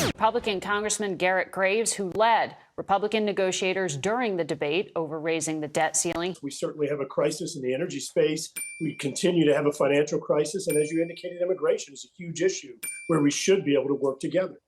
Republican Congressman Garret, who led Republican negotiators during the debate over raising the debt ceiling. We certainly have a crisis in the energy space. We continue to have a financial crisis. And as you indicated, immigration is a huge issue where we should be able to work together.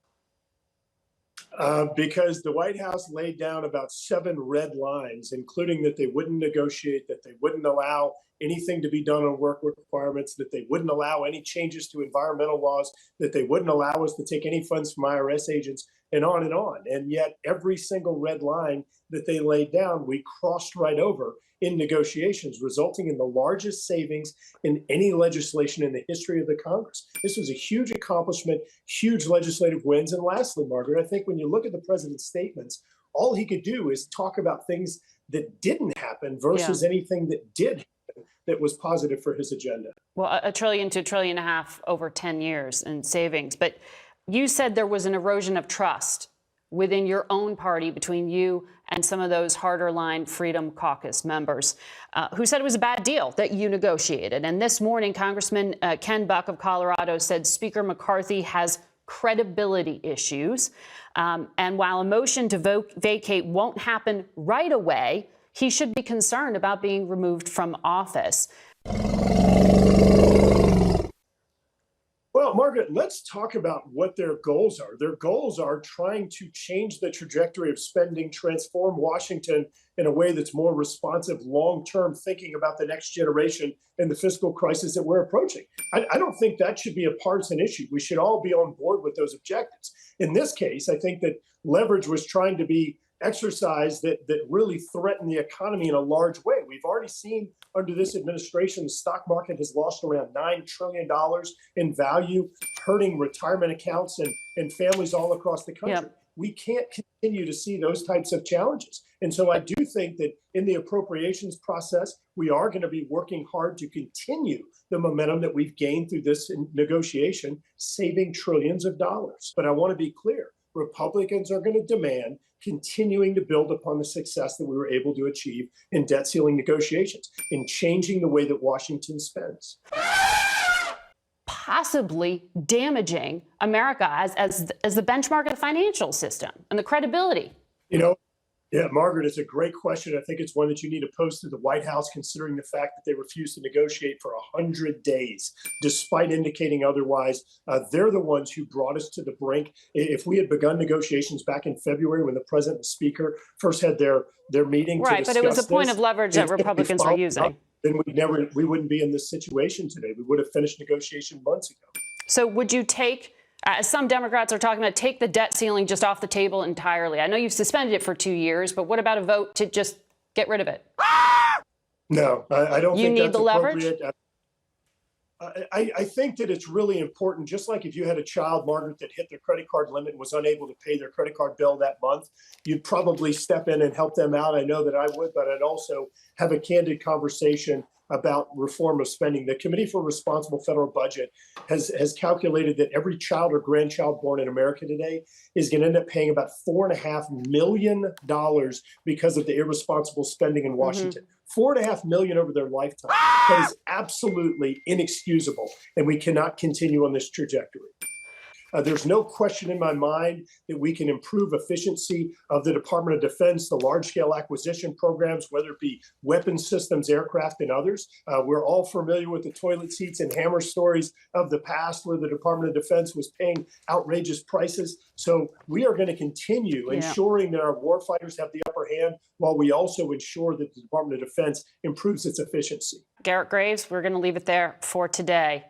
Because the White House laid down about 7 red lines, including that they wouldn't negotiate, that they wouldn't allow anything to be done on work requirements, that they wouldn't allow any changes to environmental laws, that they wouldn't allow us to take any funds from IRS agents, and on and on. And yet every single red line that they laid down, we crossed right over in negotiations, resulting in the largest savings in any legislation in the history of the Congress. This was a huge accomplishment, huge legislative wins. And lastly, Margaret, I think when you look at the president's statements, all he could do is talk about things that didn't happen versus anything that did happen that was positive for his agenda. Well, $1 trillion to $1.5 trillion over 10 years in savings. But you said there was an erosion of trust within your own party between you and some of those harder line Freedom Caucus members who said it was a bad deal that you negotiated. And this morning, Congressman Ken Buck of Colorado said Speaker McCarthy has credibility issues. And while a motion to vacate won't happen right away, he should be concerned about being removed from office. Well, Margaret, let's talk about what their goals are. Their goals are trying to change the trajectory of spending, transform Washington in a way that's more responsive, long-term thinking about the next generation and the fiscal crisis that we're approaching. I don't think that should be a partisan issue. We should all be on board with those objectives. In this case, I think that leverage was trying to be exercise that really threaten the economy in a large way. We've already seen under this administration, the stock market has lost around $9 trillion in value, hurting retirement accounts and families all across the country. Yep. We can't continue to see those types of challenges. And so I do think that in the appropriations process, we are going to be working hard to continue the momentum that we've gained through this negotiation, saving trillions of dollars. But I want to be clear. Republicans are going to demand continuing to build upon the success that we were able to achieve in debt ceiling negotiations, in changing the way that Washington spends. Possibly damaging America as the benchmark of the financial system and the credibility. You know, yeah, Margaret, it's a great question. I think it's one that you need to pose to the White House, considering the fact that they refused to negotiate for 100 days, despite indicating otherwise. They're the ones who brought us to the brink. If we had begun negotiations back in February when the president and speaker first had their meeting, right? But it was a point of leverage that Republicans were using. Then we wouldn't be in this situation today. We would have finished negotiation months ago. So would you take? Some Democrats are talking about take the debt ceiling just off the table entirely. I know you've suspended it for 2 years, but what about a vote to just get rid of it? No, I don't think that's appropriate. You need the leverage? I think that it's really important, just like if you had a child, Margaret, that hit their credit card limit and was unable to pay their credit card bill that month, you'd probably step in and help them out. I know that I would, but I'd also have a candid conversation about reform of spending. The Committee for Responsible Federal Budget has calculated that every child or grandchild born in America today is going to end up paying about $4.5 million because of the irresponsible spending in Washington. $4.5 million over their lifetime. That is absolutely inexcusable, and we cannot continue on this trajectory. There's no question in my mind that we can improve efficiency of the Department of Defense, the large-scale acquisition programs, whether it be weapons systems, aircraft, and others. We're all familiar with the toilet seats and hammer stories of the past where the Department of Defense was paying outrageous prices. So we are going to continue ensuring that our warfighters have the upper hand while we also ensure that the Department of Defense improves its efficiency. Garret, we're going to leave it there for today.